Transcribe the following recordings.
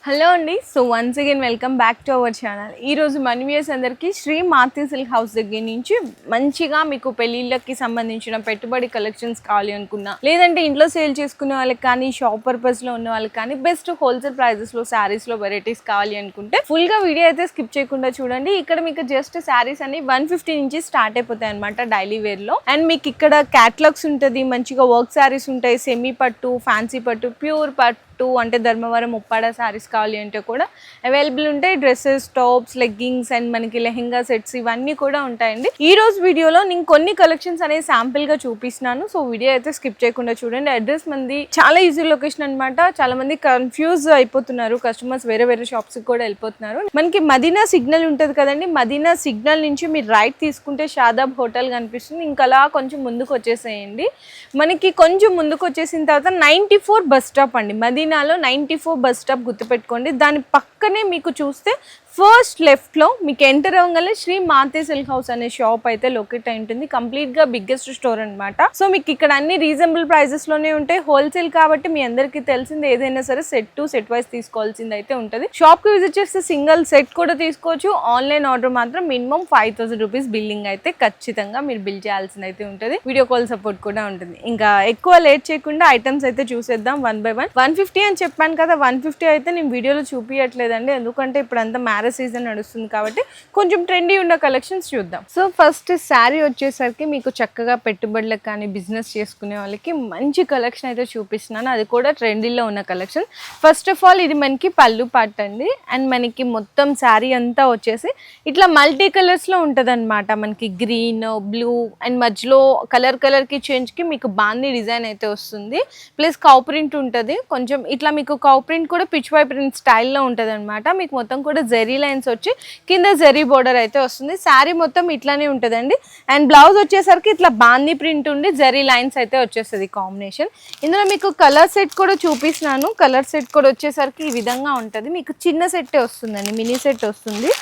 Hello అండి. So once again welcome back to our channel. ఈరోజు మన వ్యూయర్స్ అందరికీ శ్రీ మారుతి సిల్క్ హౌస్ దగ్గర నుంచి మంచిగా మీకు పెళ్ళిళ్ళకి సంబంధించిన పెట్టుబడి కలెక్షన్స్ కావాలి అనుకున్నా, లేదంటే ఇంట్లో సేల్ చేసుకునే వాళ్ళకి కానీ, షాప్ పర్పస్లో ఉన్న వాళ్ళకి కానీ బెస్ట్ హోల్సేల్ ప్రైజెస్లో శారీస్లో వెరైటీస్ కావాలి అనుకుంటే ఫుల్గా వీడియో అయితే స్కిప్ చేయకుండా చూడండి. ఇక్కడ మీకు జస్ట్ శారీస్ అన్ని 150 నుంచి స్టార్ట్ అయిపోతాయి అనమాట డైలీ వేర్లో. అండ్ మీకు ఇక్కడ క్యాటలాగ్స్ ఉంటుంది, మంచిగా వర్క్ శారీస్ ఉంటాయి, సెమీ పట్టు, ఫ్యాన్సీ పట్టు, ప్యూర్ పట్టు అంటే ధర్మవరం ఉప్పాడ శారీస్ కావాలి అంటే కూడా అవైలబుల్ ఉంటాయి. డ్రెస్సెస్, టాప్స్, లెగ్గింగ్స్ అండ్ మనకి లెహెంగా సెట్స్ ఇవన్నీ కూడా ఉంటాయండి. ఈ రోజు వీడియోలో నేను కొన్ని కలెక్షన్స్ అనేది శాంపిల్ గా చూపిస్తున్నాను. సో వీడియో అయితే స్కిప్ చేయకుండా చూడండి. అడ్రస్ మంది చాలా ఈజీ లొకేషన్ అనమాట. చాలా మంది కన్ఫ్యూజ్ అయిపోతున్నారు, కస్టమర్స్ వేరే వేరే షాప్స్ కూడా వెళ్ళిపోతున్నారు. మనకి మదీనా సిగ్నల్ ఉంటుంది కదండి, మదీనా సిగ్నల్ నుంచి మీరు రైట్ తీసుకుంటే షాదాబ్ హోటల్ కనిపిస్తుంది. ఇంకా అలా కొంచెం ముందుకు వచ్చేసేయండి. మనకి కొంచెం ముందుకు వచ్చేసిన తర్వాత 94 బస్ స్టాప్ అండి. మదీనాలో 94 బస్ స్టాప్ గుర్తుపెట్టుకోండి. దాని పక్కనే మీకు చూస్తే ఫస్ట్ లెఫ్ట్లో మీకు ఎంటర్ అవ్వగానే శ్రీ మారుతి సిల్క్ హౌస్ అనే షాప్ అయితే లొకేట్ అయి ఉంటుంది. కంప్లీట్గా బిగ్గెస్ట్ స్టోర్ అనమాట. సో మీకు ఇక్కడ అన్ని రీజనబుల్ ప్రైజెస్లోనే ఉంటాయి. హోల్సేల్ కాబట్టి మీ అందరికీ తెలిసింది, ఏదైనా సరే సెట్ వైజ్ తీసుకోవాల్సింది అయితే ఉంటుంది. షాప్కి విజిట్ చేస్తే సింగిల్ సెట్ కూడా తీసుకోవచ్చు. ఆన్లైన్ ఆర్డర్ మాత్రం మినిమం 5000 రూపీస్ బిల్లింగ్ అయితే ఖచ్చితంగా మీరు బిల్ చేయాల్సింది అయితే ఉంటుంది. వీడియో కాల్ సపోర్ట్ కూడా ఉంటుంది. ఇంకా ఎక్కువ లేట్ చేయకుండా ఐటమ్స్ అయితే చూసేద్దాం వన్ బై వన్. 150 అని చెప్పాను కదా, 150 అయితే నేను వీడియోలో చూపించట్లేదండి, ఎందుకంటే ఇప్పుడు అంతా మ్యారేజ్ సీజన్ నడుస్తుంది కాబట్టి కొంచెం ట్రెండీ ఉన్న కలెక్షన్స్ చూద్దాం. సో ఫస్ట్ శారీ వచ్చేసరికి మీకు చక్కగా పెట్టుబడులకు కానీ బిజినెస్ చేసుకునే వాళ్ళకి మంచి కలెక్షన్ అయితే చూపిస్తున్నాను. అది కూడా ట్రెండీలో ఉన్న కలెక్షన్. ఫస్ట్ ఆఫ్ ఆల్ ఇది మనకి పళ్ళు పార్ట్ అండి. అండ్ మనకి మొత్తం శారీ అంతా వచ్చేసి ఇట్లా మల్టీ కలర్స్లో ఉంటుంది అనమాట. మనకి గ్రీన్, బ్లూ అండ్ మధ్యలో కలర్కి చేంజ్కి మీకు బాందీ డిజైన్ అయితే వస్తుంది. ప్లస్ కౌ ప్రింట్ ఉంటుంది. కొంచెం ఇట్లా మీకు కౌ ప్రింట్ కూడా పిచ్ వై ప్రింట్ స్టైల్లో ఉంటుంది అనమాట. మీకు మొత్తం కూడా జరీ లైన్స్ వచ్చి కింద జరీ బోర్డర్ అయితే వస్తుంది. శారీ మొత్తం ఇట్లానే ఉంటుందండి. అండ్ బ్లౌజ్ వచ్చేసరికి ఇట్లా బాందీ ప్రింట్ ఉండి జరీ లైన్స్ అయితే వచ్చేస్తుంది కాంబినేషన్. ఇందులో మీకు కలర్ సెట్ కూడా చూపిస్తున్నాను. కలర్ సెట్ కూడా వచ్చేసరికి ఈ విధంగా ఉంటుంది. మీకు చిన్న సెట్టే వస్తుందండి, మినీ సెట్ వస్తుంది.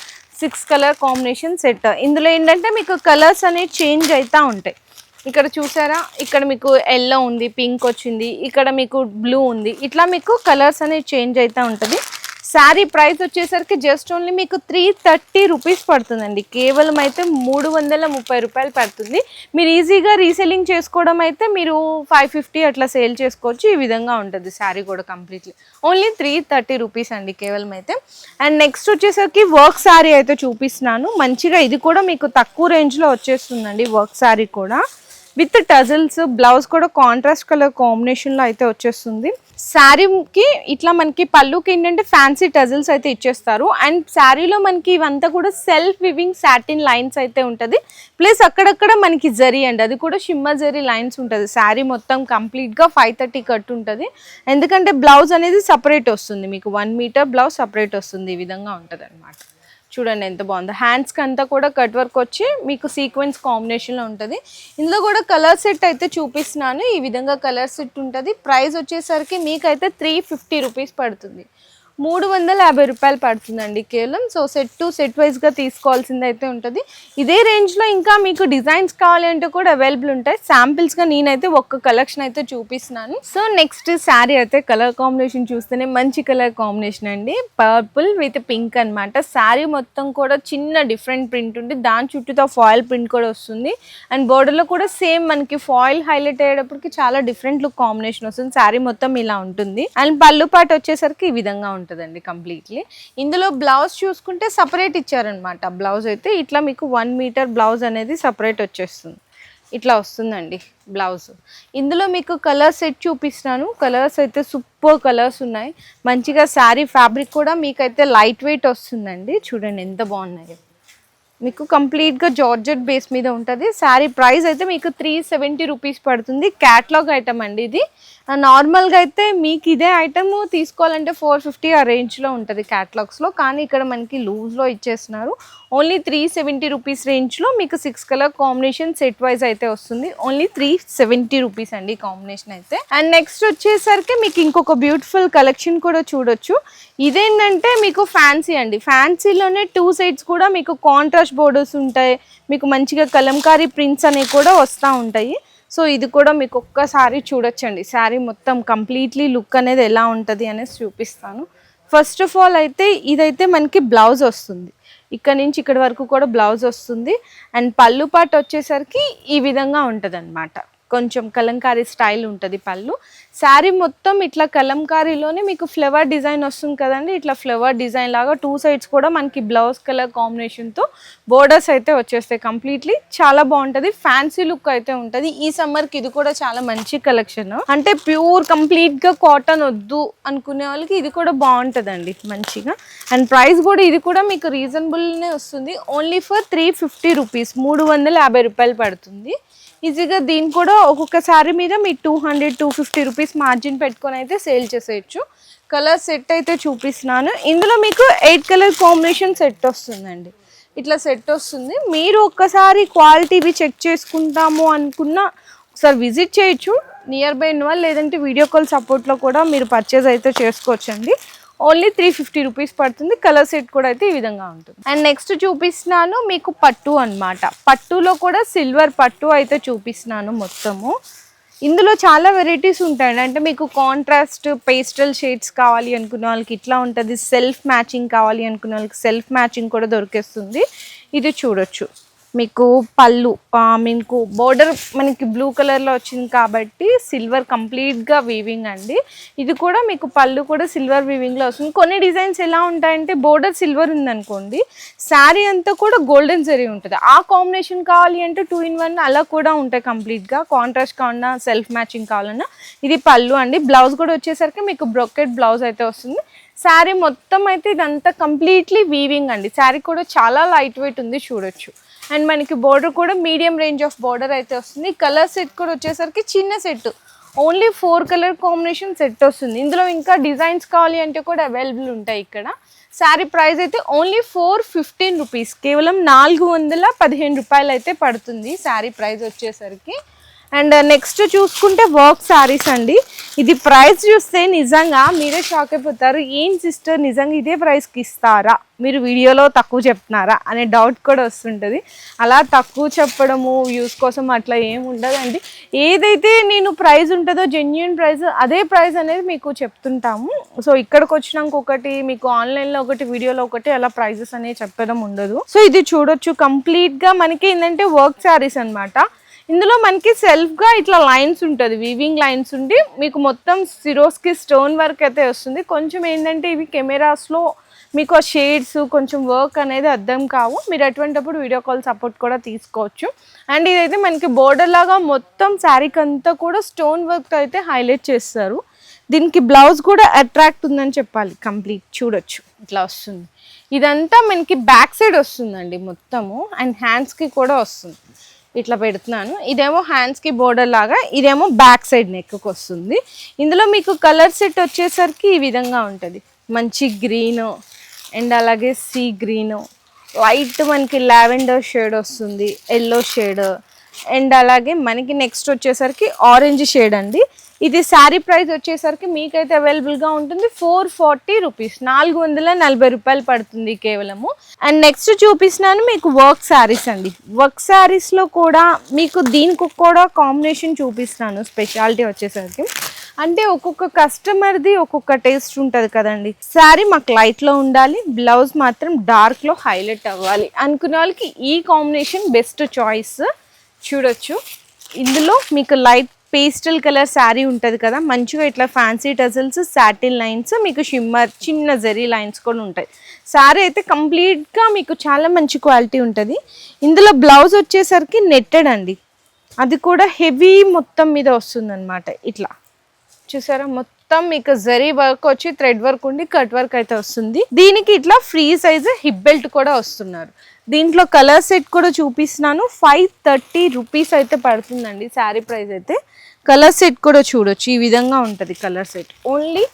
6 కలర్ కాంబినేషన్ సెట్. ఇందులో ఏంటంటే మీకు కలర్స్ అనేవి చేంజ్ అవుతూ ఉంటాయి. ఇక్కడ చూసారా, ఇక్కడ మీకు ఎల్లో ఉంది, పింక్ వచ్చింది, ఇక్కడ మీకు బ్లూ ఉంది. ఇట్లా మీకు కలర్స్ అనేవి చేంజ్ అవుతూ ఉంటుంది. శారీ ప్రైస్ వచ్చేసరికి జస్ట్ ఓన్లీ మీకు 330 రూపీస్ పడుతుందండి. కేవలం అయితే 330 రూపాయలు పడుతుంది. మీరు ఈజీగా రీసెల్లింగ్ చేసుకోవడం అయితే మీరు 550 అట్లా సేల్ చేసుకోవచ్చు. ఈ విధంగా ఉంటుంది శారీ కూడా కంప్లీట్లీ. ఓన్లీ 330 రూపీస్ అండి కేవలం అయితే. అండ్ నెక్స్ట్ వచ్చేసరికి వర్క్ శారీ అయితే చూపిస్తున్నాను. మంచిగా ఇది కూడా మీకు తక్కువ రేంజ్లో వచ్చేస్తుందండి. వర్క్ శారీ కూడా విత్ టజల్స్, బ్లౌజ్ కూడా కాంట్రాస్ట్ కలర్ కాంబినేషన్లో అయితే వచ్చేస్తుంది. శారీకి ఇట్లా మనకి పళ్ళుకి ఏంటంటే ఫ్యాన్సీ టజల్స్ అయితే ఇచ్చేస్తారు. అండ్ శారీలో మనకి ఇవంతా కూడా సెల్ఫ్ వివింగ్ సాటిన్ లైన్స్ అయితే ఉంటుంది. ప్లస్ అక్కడక్కడ మనకి జరీ అండి, అది కూడా షిమ్మర్ జరీ లైన్స్ ఉంటుంది. శారీ మొత్తం కంప్లీట్గా 530 కట్ ఉంటుంది. ఎందుకంటే బ్లౌజ్ అనేది సపరేట్ వస్తుంది, మీకు 1 మీటర్ బ్లౌజ్ సపరేట్ వస్తుంది. ఈ విధంగా ఉంటుంది అనమాట. చూడండి ఎంత బాగుందో. హ్యాండ్స్కి అంతా కూడా కట్ వర్క్ వచ్చి మీకు సీక్వెన్స్ కాంబినేషన్లో ఉంటుంది. ఇందులో కూడా కలర్ సెట్ అయితే చూపిస్తున్నాను. ఈ విధంగా కలర్ సెట్ ఉంటుంది. ప్రైస్ వచ్చేసరికి మీకైతే 350 రూపీస్ పడుతుంది. 350 రూపాయలు పడుతుందండి కేవలం. సో సెట్ వైజ్గా తీసుకోవాల్సింది అయితే ఉంటుంది. ఇదే రేంజ్లో ఇంకా మీకు డిజైన్స్ కావాలి అంటే కూడా అవైలబుల్ ఉంటాయి. శాంపిల్స్గా నేనైతే ఒక్క కలెక్షన్ అయితే చూపిస్తున్నాను. సో నెక్స్ట్ శారీ అయితే కలర్ కాంబినేషన్ చూస్తేనే మంచి కలర్ కాంబినేషన్ అండి. పర్పుల్ విత్ పింక్ అనమాట. శారీ మొత్తం కూడా చిన్న డిఫరెంట్ ప్రింట్ ఉంది. దాని చుట్టూతో ఫాయిల్ ప్రింట్ కూడా వస్తుంది. అండ్ బోర్డర్లో కూడా సేమ్ మనకి ఫాయిల్ హైలైట్ అయ్యేటప్పటికి చాలా డిఫరెంట్ లుక్ కాంబినేషన్ వస్తుంది. శారీ మొత్తం ఇలా ఉంటుంది. అండ్ పళ్ళు పాటు వచ్చేసరికి ఈ విధంగా ఉంటుందండి కంప్లీట్లీ. ఇందులో బ్లౌజ్ చూసుకుంటే సపరేట్ ఇచ్చారనమాట. బ్లౌజ్ అయితే ఇట్లా మీకు 1 మీటర్ బ్లౌజ్ అనేది సపరేట్ వచ్చేస్తుంది. ఇట్లా వస్తుందండి బ్లౌజ్. ఇందులో మీకు కలర్ సెట్ చూపిస్తున్నాను. కలర్స్ అయితే సూపర్ కలర్స్ ఉన్నాయి. మంచిగా శారీ ఫ్యాబ్రిక్ కూడా మీకైతే లైట్ వెయిట్ వస్తుందండి. చూడండి ఎంత బాగున్నాయి. మీకు కంప్లీట్గా జార్జెట్ బేస్ మీద ఉంటుంది. శారీ ప్రైస్ అయితే మీకు 370 రూపీస్ పడుతుంది. క్యాట్లాగ్ ఐటమ్ అండి ఇది. నార్మల్గా అయితే మీకు ఇదే ఐటమ్ తీసుకోవాలంటే 450 ఆ రేంజ్లో ఉంటుంది క్యాట్లాగ్స్లో. కానీ ఇక్కడ మనకి లూజ్లో ఇచ్చేస్తున్నారు. ఓన్లీ 370 రూపీస్ రేంజ్లో మీకు 6 కలర్ కాంబినేషన్ సెట్ వైజ్ అయితే వస్తుంది. ఓన్లీ 370 రూపీస్ అండి కాంబినేషన్ అయితే. అండ్ నెక్స్ట్ వచ్చేసరికి మీకు ఇంకొక బ్యూటిఫుల్ కలెక్షన్ కూడా చూడొచ్చు. ఇదేంటంటే మీకు ఫ్యాన్సీ అండి. ఫ్యాన్సీలోనే 2 సైడ్స్ కూడా మీకు కాంట్రాస్ట్ బోర్డర్స్ ఉంటాయి. మీకు మంచిగా కలంకారీ ప్రింట్స్ అనేవి కూడా వస్తూ ఉంటాయి. సో ఇది కూడా మీకు ఒక్కసారి చూడొచ్చండి. శారీ మొత్తం కంప్లీట్లీ లుక్ అనేది ఎలా ఉంటుంది అనేసి చూపిస్తాను. ఫస్ట్ ఆఫ్ ఆల్ అయితే ఇదైతే మనకి బ్లౌజ్ వస్తుంది, ఇక్కడ నుంచి ఇక్కడ వరకు కూడా బ్లౌజ్ వస్తుంది. అండ్ పళ్ళు పాటు వచ్చేసరికి ఈ విధంగా ఉంటుంది అనమాట, కొంచెం కలంకారీ స్టైల్ ఉంటుంది పళ్ళు. శారీ మొత్తం ఇట్లా కలంకారీలోనే మీకు ఫ్లవర్ డిజైన్ వస్తుంది కదండి, ఇట్లా ఫ్లవర్ డిజైన్ లాగా 2 సైడ్స్ కూడా మనకి బ్లౌజ్ కలర్ కాంబినేషన్తో బోర్డర్స్ అయితే వచ్చేస్తాయి. కంప్లీట్లీ చాలా బాగుంటుంది, ఫ్యాన్సీ లుక్ అయితే ఉంటుంది. ఈ సమ్మర్కి ఇది కూడా చాలా మంచి కలెక్షన్. అంటే ప్యూర్ కంప్లీట్గా కాటన్ వద్దు అనుకునే వాళ్ళకి ఇది కూడా బాగుంటుందండి మంచిగా. అండ్ ప్రైస్ కూడా ఇది కూడా మీకు రీజనబుల్నే వస్తుంది, ఓన్లీ ఫర్ 350 రూపీస్, 350 రూపాయలు పడుతుంది ఈజీగా. దీని కూడా ఒక్కొక్క శారీ మీద మీ 200-250 రూపీస్ మార్జిన్ పెట్టుకొని అయితే సేల్ చేసేయచ్చు. కలర్ సెట్ అయితే చూపిస్తున్నాను. ఇందులో మీకు 8 కలర్ కాంబినేషన్ సెట్ వస్తుందండి, ఇట్లా సెట్ వస్తుంది. మీరు ఒక్కసారి క్వాలిటీవి చెక్ చేసుకుంటాము అనుకున్న ఒకసారి విజిట్ చేయొచ్చు నియర్ బై ఉన్న వాళ్ళు, లేదంటే వీడియో కాల్ సపోర్ట్లో కూడా మీరు పర్చేజ్ అయితే చేసుకోవచ్చండి. ఓన్లీ 350 రూపీస్ పడుతుంది. కలర్ సెట్ కూడా అయితే ఈ విధంగా ఉంటుంది. అండ్ నెక్స్ట్ చూపిస్తున్నాను మీకు పట్టు అన్నమాట. పట్టులో కూడా సిల్వర్ పట్టు అయితే చూపిస్తున్నాను మొత్తము. ఇందులో చాలా వెరైటీస్ ఉంటాయండి, అంటే మీకు కాంట్రాస్ట్ పేస్టల్ షేడ్స్ కావాలి అనుకున్న వాళ్ళకి ఇట్లా ఉంటుంది, సెల్ఫ్ మ్యాచింగ్ కావాలి అనుకున్న వాళ్ళకి సెల్ఫ్ మ్యాచింగ్ కూడా దొరికేస్తుంది. ఇది చూడొచ్చు, మీకు పళ్ళు మీకు బోర్డర్ మనకి బ్లూ కలర్లో వచ్చింది కాబట్టి సిల్వర్ కంప్లీట్గా వీవింగ్ అండి. ఇది కూడా మీకు పళ్ళు కూడా సిల్వర్ వీవింగ్లో వస్తుంది. కొన్ని డిజైన్స్ ఎలా ఉంటాయంటే బోర్డర్ సిల్వర్ ఉందనుకోండి, శారీ అంతా కూడా గోల్డెన్ జరీ ఉంటుంది. ఆ కాంబినేషన్ కావాలి అంటే 2 in 1 అలా కూడా ఉంటాయి కంప్లీట్గా. కాంట్రాస్ట్ కావాలన్నా సెల్ఫ్ మ్యాచింగ్ కావాలన్నా ఇది పళ్ళు అండి. బ్లౌజ్ కూడా వచ్చేసరికి మీకు బ్రొకెట్ బ్లౌజ్ అయితే వస్తుంది. శారీ మొత్తం అయితే ఇదంతా కంప్లీట్లీ వీవింగ్ అండి. శారీ కూడా చాలా లైట్ వెయిట్ ఉంది చూడొచ్చు. అండ్ మనకి బోర్డర్ కూడా మీడియం రేంజ్ ఆఫ్ బోర్డర్ అయితే వస్తుంది. కలర్ సెట్ కూడా వచ్చేసరికి చిన్న set, only 4 colour combination set వస్తుంది. ఇందులో ఇంకా డిజైన్స్ కావాలి అంటే కూడా అవైలబుల్ ఉంటాయి ఇక్కడ. శారీ ప్రైస్ అయితే ఓన్లీ 415 రూపీస్, కేవలం 415 రూపాయలు అయితే పడుతుంది శారీ ప్రైస్ వచ్చేసరికి. అండ్ నెక్స్ట్ చూసుకుంటే వర్క్ శారీస్ అండి. ఇది ప్రైస్ చూస్తే నిజంగా మీరే షాక్ అయిపోతారు, ఏం సిస్టర్ నిజంగా ఇదే ప్రైస్కి ఇస్తారా, మీరు వీడియోలో తక్కువ చెప్తున్నారా అనే డౌట్ కూడా వస్తుంటుంది. అలా తక్కువ చెప్పడము వ్యూస్ కోసం అట్లా ఏమి ఉండదండి. ఏదైతే నేను ప్రైస్ ఉంటుందో జెన్యూన్ ప్రైస్ అదే ప్రైస్ అనేది మీకు చెప్తుంటాము. సో ఇక్కడికి వచ్చినాక ఒకటి, మీకు ఆన్లైన్లో ఒకటి, వీడియోలో ఒకటి, అలా ప్రైజెస్ అనేవి చెప్పడం ఉండదు. సో ఇది చూడొచ్చు, కంప్లీట్గా మనకి ఏంటంటే వర్క్ శారీస్ అనమాట. ఇందులో మనకి సెల్ఫ్గా ఇట్లా లైన్స్ ఉంటుంది, వీవింగ్ లైన్స్ ఉండి మీకు మొత్తం సిరోస్కి స్టోన్ వర్క్ అయితే వస్తుంది. కొంచెం ఏంటంటే ఇవి కెమెరాస్లో మీకు ఆ షేడ్స్ కొంచెం వర్క్ అనేది అర్థం కావు, మీరు అటువంటిప్పుడు వీడియో కాల్ సపోర్ట్ కూడా తీసుకోవచ్చు. అండ్ ఇదైతే మనకి బోర్డర్ లాగా మొత్తం శారీకి అంతా కూడా స్టోన్ వర్క్ అయితే హైలైట్ చేస్తారు. దీనికి బ్లౌజ్ కూడా అట్రాక్ట్ ఉందని చెప్పాలి. కంప్లీట్ చూడొచ్చు ఇట్లా వస్తుంది. ఇదంతా మనకి బ్యాక్ సైడ్ వస్తుందండి మొత్తము, అండ్ హ్యాండ్స్కి కూడా వస్తుంది. ఇట్లా పెడుతున్నాను, ఇదేమో హ్యాండ్స్కి బోర్డర్ లాగా, ఇదేమో బ్యాక్ సైడ్ నెక్కి వస్తుంది. ఇందులో మీకు కలర్ సెట్ వచ్చేసరికి ఈ విధంగా ఉంటుంది, మంచి గ్రీన్ అండ్ అలాగే సీ గ్రీన్, లైట్ మనకి లావెండర్ షేడ్ వస్తుంది, ఎల్లో షేడ్, అండ్ అలాగే మనకి నెక్స్ట్ వచ్చేసరికి ఆరెంజ్ షేడ్ అండి. ఇది శారీ ప్రైస్ వచ్చేసరికి మీకైతే అవైలబుల్గా ఉంటుంది 440 రూపీస్, 440 రూపాయలు పడుతుంది కేవలము. అండ్ నెక్స్ట్ చూపిస్తున్నాను మీకు వర్క్ శారీస్ అండి. వర్క్ శారీస్లో కూడా మీకు దీనికి కూడా కాంబినేషన్ చూపిస్తున్నాను. స్పెషాలిటీ వచ్చేసరికి అంటే ఒక్కొక్క కస్టమర్ది ఒక్కొక్క టేస్ట్ ఉంటుంది కదండి. శారీ మాకు లైట్లో ఉండాలి, బ్లౌజ్ మాత్రం డార్క్లో హైలైట్ అవ్వాలి అనుకునే వాళ్ళకి ఈ కాంబినేషన్ బెస్ట్ చాయిస్. చూడొచ్చు, ఇందులో మీకు లైట్ పేస్టల్ కలర్ శారీ ఉంటుంది కదా, మంచిగా ఇట్లా ఫ్యాన్సీ టజల్స్, సాటిన్ లైన్స్, మీకు షిమ్మర్ చిన్న జరీ లైన్స్ కూడా ఉంటాయి. శారీ అయితే కంప్లీట్గా మీకు చాలా మంచి క్వాలిటీ ఉంటుంది. ఇందులో బ్లౌజ్ వచ్చేసరికి నెట్టెడ్ అండి, అది కూడా హెవీ మొత్తం మీద వస్తుందన్నమాట. ఇట్లా చూసారా, మొత్తం మీకు జరీ వర్క్ వచ్చి థ్రెడ్ వర్క్ ఉండి కట్ వర్క్ అయితే వస్తుంది. దీనికి ఇట్లా ఫ్రీ సైజ్ హిప్ బెల్ట్ కూడా వస్తున్నారు. దీంట్లో కలర్ సెట్ కూడా చూపిస్తున్నాను, 530 రూపీస్ అయితే పడుతుందండి శారీ ప్రైస్ అయితే. కలర్ సెట్ కూడా చూడొచ్చు, ఈ విధంగా ఉంటుంది కలర్ సెట్. ఓన్లీ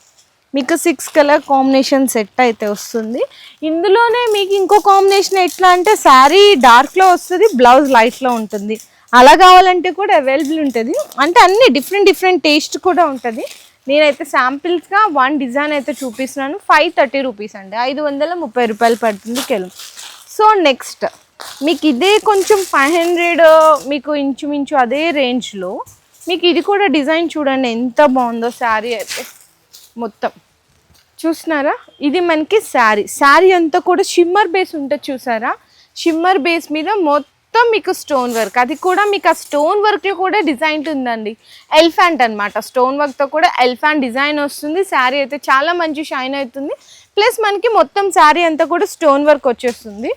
మీకు 6 కలర్ కాంబినేషన్ సెట్ అయితే వస్తుంది. ఇందులోనే మీకు ఇంకో కాంబినేషన్ ఎట్లా అంటే శారీ డార్క్లో వస్తుంది, బ్లౌజ్ లైట్లో ఉంటుంది. అలా కావాలంటే కూడా అవైలబుల్ ఉంటుంది. అంటే అన్ని డిఫరెంట్ టేస్ట్ కూడా ఉంటుంది. నేనైతే శాంపిల్స్గా 1 డిజైన్ అయితే చూపిస్తున్నాను. 530 రూపీస్ అండి, 530 రూపాయలు పడుతుంది కేవలం. సో నెక్స్ట్ మీకు ఇదే కొంచెం 500 మీకు ఇంచుమించు అదే రేంజ్లో మీకు ఇది కూడా డిజైన్ చూడండి ఎంత బాగుందో. శారీ అయితే మొత్తం చూస్తున్నారా, ఇది మనకి శారీ అంతా కూడా షిమ్మర్ బేస్ ఉంటుంది చూసారా, షిమ్మర్ బేస్ మీద మొత్తం మీకు స్టోన్ వర్క్, అది కూడా మీకు ఆ స్టోన్ వర్క్లో కూడా డిజైన్ ఉందండి. ఎలిఫెంట్ అనమాట, స్టోన్ వర్క్తో కూడా ఎలిఫెంట్ డిజైన్ వస్తుంది. శారీ అయితే చాలా మంచి షైన్ అవుతుంది. ప్లస్ మనకి మొత్తం శారీ అంతా కూడా స్టోన్ వర్క్ వచ్చేస్తుంది.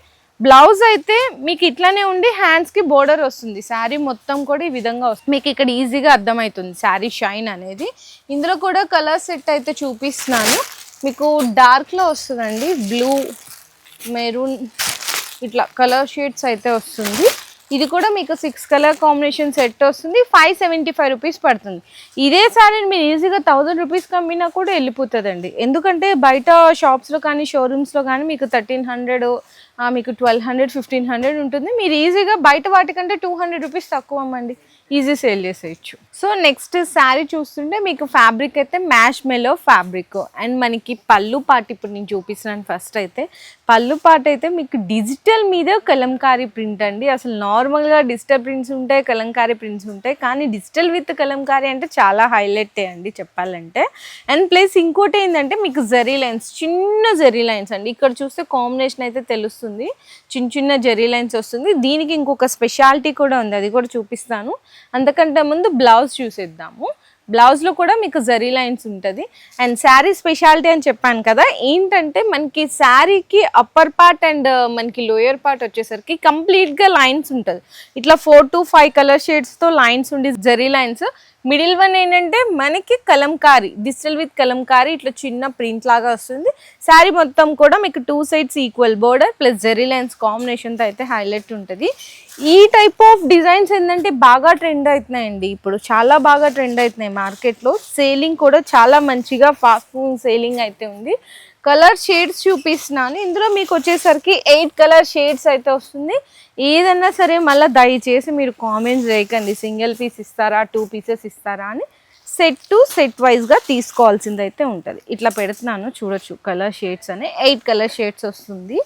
బ్లౌజ్ అయితే మీకు ఇట్లానే ఉండి హ్యాండ్స్కి బోర్డర్ వస్తుంది. శారీ మొత్తం కూడా ఈ విధంగా వస్తుంది. మీకు ఇక్కడ ఈజీగా అర్థమవుతుంది శారీ షైన్ అనేది. ఇందులో కూడా కలర్ సెట్ అయితే చూపిస్తున్నాను. మీకు డార్క్లో వస్తుందండి, బ్లూ, మెరూన్, ఇట్లా కలర్ షేడ్స్ అయితే వస్తుంది. ఇది కూడా మీకు 6 కలర్ కాంబినేషన్ సెట్ వస్తుంది. 575 రూపీస్ పడుతుంది. ఇదే శారీని మీరు ఈజీగా 1000 రూపీస్కి అమ్మినా కూడా వెళ్ళిపోతుందండి. ఎందుకంటే బయట షాప్స్లో కానీ షోరూమ్స్లో కానీ మీకు 1300, మీకు 1200, 1500 ఉంటుంది. మీరు ఈజీగా బయట వాటికంటే 200 రూపీస్ తక్కువ అమ్మండి, ఈజీ సేల్ చేసేయచ్చు. సో నెక్స్ట్ శారీ చూస్తుంటే మీకు ఫ్యాబ్రిక్ అయితే మ్యాష్ మెలో ఫ్యాబ్రిక్, అండ్ మనకి పళ్ళు పాట ఇప్పుడు నేను చూపిస్తున్నాను. ఫస్ట్ అయితే పళ్ళు పాట అయితే మీకు డిజిటల్ మీద కలంకారీ ప్రింట్ అండి. అసలు నార్మల్గా డిజిటల్ ప్రింట్స్ ఉంటాయి, కలంకారీ ప్రింట్స్ ఉంటాయి, కానీ డిజిటల్ విత్ కలంకారీ అంటే చాలా హైలైట్ అండి చెప్పాలంటే. అండ్ ప్లస్ ఇంకోటి ఏంటంటే మీకు జరీ లైన్స్, చిన్న జరీ లైన్స్ అండి. ఇక్కడ చూస్తే కాంబినేషన్ అయితే తెలుస్తుంది, చిన్న చిన్న జరీ లైన్స్ వస్తుంది. దీనికి ఇంకొక స్పెషాలిటీ కూడా ఉంది, అది కూడా చూపిస్తాను. అంతకంటే ముందు బ్లౌజ్ చూసేద్దాము. బ్లౌజ్లో కూడా మీకు జరీ లైన్స్ ఉంటుంది. అండ్ శారీ స్పెషాలిటీ అని చెప్పాను కదా, ఏంటంటే మనకి శారీకి అప్పర్ పార్ట్ అండ్ మనకి లోయర్ పార్ట్ వచ్చేసరికి కంప్లీట్గా లైన్స్ ఉంటుంది. ఇట్లా 4 to 5 కలర్ షేడ్స్తో లైన్స్ ఉండి జరీ లైన్స్. మిడిల్ వన్ ఏంటంటే మనకి కలంకారీ, డిజిటల్ విత్ కలంకారీ, ఇట్లా చిన్న ప్రింట్ లాగా వస్తుంది. శారీ మొత్తం కూడా మీకు 2 sides equal border plus zari lines కాంబినేషన్తో అయితే హైలైట్ ఉంటుంది. ఈ టైప్ ఆఫ్ డిజైన్స్ ఏంటంటే బాగా ట్రెండ్ అవుతున్నాయండి, ఇప్పుడు చాలా బాగా ట్రెండ్ అవుతున్నాయి మార్కెట్లో. సేలింగ్ కూడా చాలా మంచిగా ఫాస్ట్ సేలింగ్ అయితే ఉంది. కలర్ షేడ్స్ చూపిస్తున్నాను. ఇందులో మీకు వచ్చేసరికి 8 కలర్ షేడ్స్ అయితే వస్తుంది. ఏదన్నా సరే మళ్ళీ దయచేసి మీరు కామెంట్స్ చేయకండి సింగిల్ పీస్ ఇస్తారా 2 pieces ఇస్తారా అని. సెట్ టు సెట్ వైజ్గా తీసుకోవాల్సింది అయితే ఉంటుంది. ఇట్లా పెడుతున్నాను చూడొచ్చు, కలర్ షేడ్స్ అనే 8 కలర్ షేడ్స్ వస్తుంది.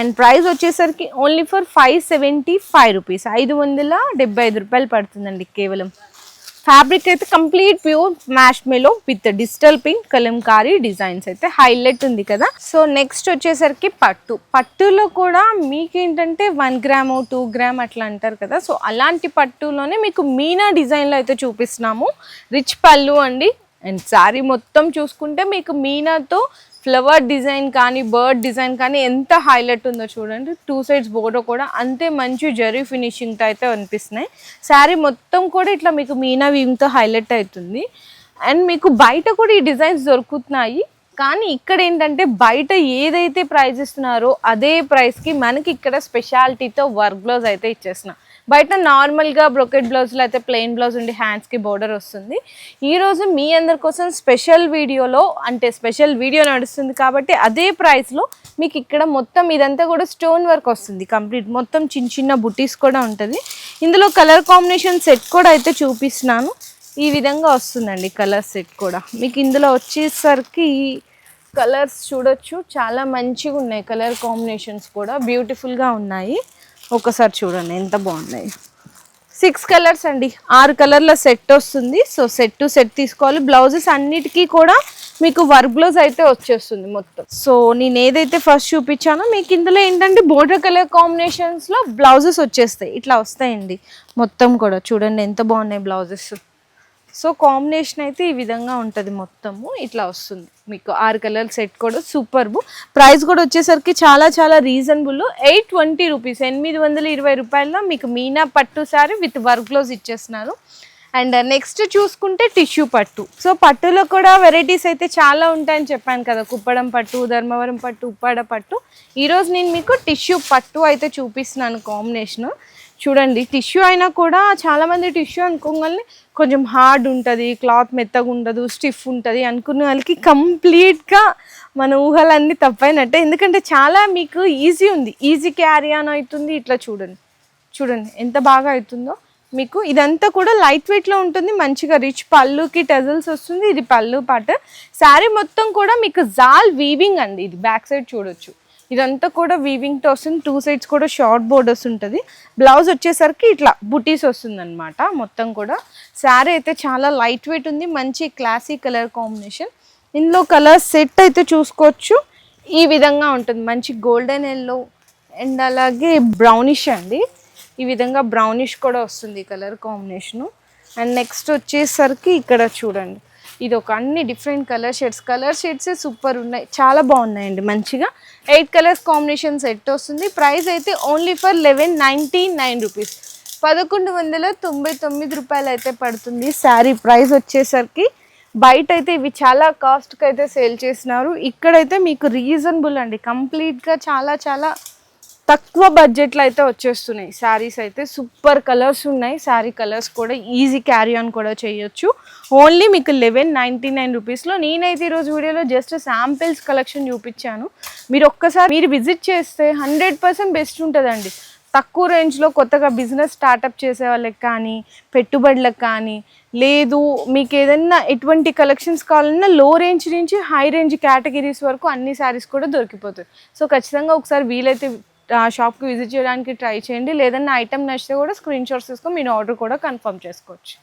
అండ్ ప్రైస్ వచ్చేసరికి ఓన్లీ ఫర్ 575 రూపీస్, 575 రూపాయలు పడుతుందండి కేవలం. ఫ్యాబ్రిక్ అయితే complete pure mash mellow with digital pink Kalamkari designs అయితే హైలైట్ ఉంది కదా. సో నెక్స్ట్ వచ్చేసరికి పట్టులో కూడా మీకేంటంటే 1 gram 2 gram అట్లా అంటారు కదా, సో అలాంటి పట్టులోనే మీకు మీనా డిజైన్లో అయితే చూపిస్తున్నాము. రిచ్ పళ్ళు అండి. అండ్ శారీ మొత్తం చూసుకుంటే మీకు మీనాతో ఫ్లవర్ డిజైన్ కానీ బర్డ్ డిజైన్ కానీ ఎంత హైలైట్ ఉందో చూడండి. 2 sides బోర్డర్ కూడా అంతే మంచి జరీ ఫినిషింగ్తో అయితే అనిపిస్తున్నాయి. శారీ మొత్తం కూడా ఇట్లా మీకు మీనా వీవింగ్తో హైలైట్ అవుతుంది. అండ్ మీకు బయట కూడా ఈ డిజైన్స్ దొరుకుతున్నాయి, కానీ ఇక్కడ ఏంటంటే బయట ఏదైతే ప్రైస్ ఇస్తున్నారో అదే ప్రైస్కి మనకి ఇక్కడ స్పెషాలిటీతో వర్క్ బ్లౌజ్ అయితే ఇచ్చేస్తున్నా. బయట నార్మల్గా బ్రొకెట్ బ్లౌజ్లో అయితే ప్లెయిన్ బ్లౌజ్ ఉండి హ్యాండ్స్కి బోర్డర్ వస్తుంది. ఈరోజు మీ అందరి కోసం స్పెషల్ వీడియో నడుస్తుంది కాబట్టి అదే ప్రైస్లో మీకు ఇక్కడ మొత్తం ఇదంతా కూడా స్టోన్ వర్క్ వస్తుంది. కంప్లీట్ మొత్తం చిన్న చిన్న బుటీస్ కూడా ఉంటుంది. ఇందులో కలర్ కాంబినేషన్ సెట్ కూడా అయితే చూపిస్తున్నాను. ఈ విధంగా వస్తుందండి కలర్ సెట్ కూడా. మీకు ఇందులో వచ్చేసరికి కలర్స్ చూడొచ్చు, చాలా మంచిగా ఉన్నాయి. కలర్ కాంబినేషన్స్ కూడా బ్యూటిఫుల్గా ఉన్నాయి. ఒకసారి చూడండి ఎంత బాగున్నాయి. 6 కలర్స్ అండి, 6 కలర్ల సెట్ వస్తుంది. సో సెట్ టు సెట్ తీసుకోవాలి. బ్లౌజెస్ అన్నిటికీ కూడా మీకు వర్క్ బ్లౌజ్ అయితే వచ్చేస్తుంది మొత్తం. సో నేను ఏదైతే ఫస్ట్ చూపించానో మీకు ఇందులో ఏంటంటే బోర్డర్ కలర్ కాంబినేషన్స్లో బ్లౌజెస్ వచ్చేస్తాయి. ఇట్లా వస్తాయండి మొత్తం కూడా. చూడండి ఎంత బాగున్నాయి బ్లౌజెస్. సో కాంబినేషన్ అయితే ఈ విధంగా ఉంటుంది మొత్తము. ఇట్లా వస్తుంది మీకు 6 కలర్ సెట్ కూడా సూపర్బు. ప్రైస్ కూడా వచ్చేసరికి చాలా చాలా రీజనబుల్. 820 రూపీస్, 820 రూపాయల్లో మీకు మీనా పట్టు శారీ విత్ వర్క్ బ్లౌజ్ ఇచ్చేస్తున్నారు. అండ్ నెక్స్ట్ చూసుకుంటే టిష్యూ పట్టు. సో పట్టులో కూడా వెరైటీస్ అయితే చాలా ఉంటాయని చెప్పాను కదా, కుప్పడం పట్టు, ధర్మవరం పట్టు, ఉప్పాడ పట్టు. ఈరోజు నేను మీకు టిష్యూ పట్టు అయితే చూపిస్తున్నాను కాంబినేషను. చూడండి, టిష్యూ అయినా కూడా చాలామంది టిష్యూ అనుకోగానే కొంచెం హార్డ్ ఉంటుంది, క్లాత్ మెత్తగా ఉండదు, స్టిఫ్ ఉంటుంది అనుకున్న వాళ్ళకి కంప్లీట్గా మన ఊహలన్నీ తప్పైనట్టే. ఎందుకంటే చాలా మీకు ఈజీ ఉంది, ఈజీ క్యారీ ఆన్ అవుతుంది. ఇట్లా చూడండి ఎంత బాగా అవుతుందో. మీకు ఇదంతా కూడా లైట్ వెయిట్లో ఉంటుంది, మంచిగా రిచ్ పళ్ళుకి టెజల్స్ వస్తుంది. ఇది పళ్ళు పాట. శారీ మొత్తం కూడా మీకు జాల్ వీవింగ్ అండి. ఇది బ్యాక్ సైడ్ చూడొచ్చు, ఇదంతా కూడా వీవింగ్తో వస్తుంది. 2 sides కూడా షార్ట్ బోర్డర్స్ ఉంటుంది. బ్లౌజ్ వచ్చేసరికి ఇట్లా బుటీస్ వస్తుంది అనమాట మొత్తం కూడా. శారీ అయితే చాలా లైట్ వెయిట్ ఉంది, మంచి క్లాసీ కలర్ కాంబినేషన్. ఇందులో కలర్ సెట్ అయితే చూసుకోవచ్చు. ఈ విధంగా ఉంటుంది, మంచి గోల్డెన్ ఎల్లో అండ్ అలాగే బ్రౌనిష్ అండి. ఈ విధంగా బ్రౌనిష్ కూడా వస్తుంది కలర్ కాంబినేషను. అండ్ నెక్స్ట్ వచ్చేసరికి ఇక్కడ చూడండి, ఇది ఒక అన్ని డిఫరెంట్ కలర్ షేడ్స్ సూపర్ ఉన్నాయి, చాలా బాగున్నాయండి. మంచిగా 8 కలర్స్ కాంబినేషన్ సెట్ వస్తుంది. ప్రైస్ అయితే ఓన్లీ ఫర్ 1199 రూపీస్, 1199 రూపాయలు అయితే పడుతుంది శారీ ప్రైస్ వచ్చేసరికి. బయట అయితే ఇవి చాలా కాస్ట్కి అయితే సేల్ చేసినారు, ఇక్కడైతే మీకు రీజనబుల్ అండి, కంప్లీట్గా చాలా చాలా తక్కువ బడ్జెట్లో అయితే వచ్చేస్తున్నాయి శారీస్. అయితే సూపర్ కలర్స్ ఉన్నాయి, శారీ కలర్స్ కూడా ఈజీ క్యారీ ఆన్ కూడా చేయొచ్చు. ఓన్లీ మీకు 1199 రూపీస్లో. నేనైతే ఈరోజు వీడియోలో జస్ట్ శాంపిల్స్ కలెక్షన్ చూపించాను, మీరు ఒక్కసారి విజిట్ చేస్తే 100% బెస్ట్ ఉంటుందండి. తక్కువ రేంజ్లో కొత్తగా బిజినెస్ స్టార్టప్ చేసే వాళ్ళకి కానీ, పెట్టుబడులకు కానీ, లేదు మీకు ఏదైనా ఎటువంటి కలెక్షన్స్ కావాలన్నా లో రేంజ్ నుంచి హై రేంజ్ కేటగిరీస్ వరకు అన్ని శారీస్ కూడా దొరికిపోతాయి. సో ఖచ్చితంగా ఒకసారి వీలైతే షాప్కి విజిట్ చేయడానికి ట్రై చేయండి. లేదన్నా ఐటమ్ నచ్చితే కూడా స్క్రీన్ షాట్స్ తీసుకొని మీరు ఆర్డర్ కూడా కన్ఫర్మ్ చేసుకోవచ్చు.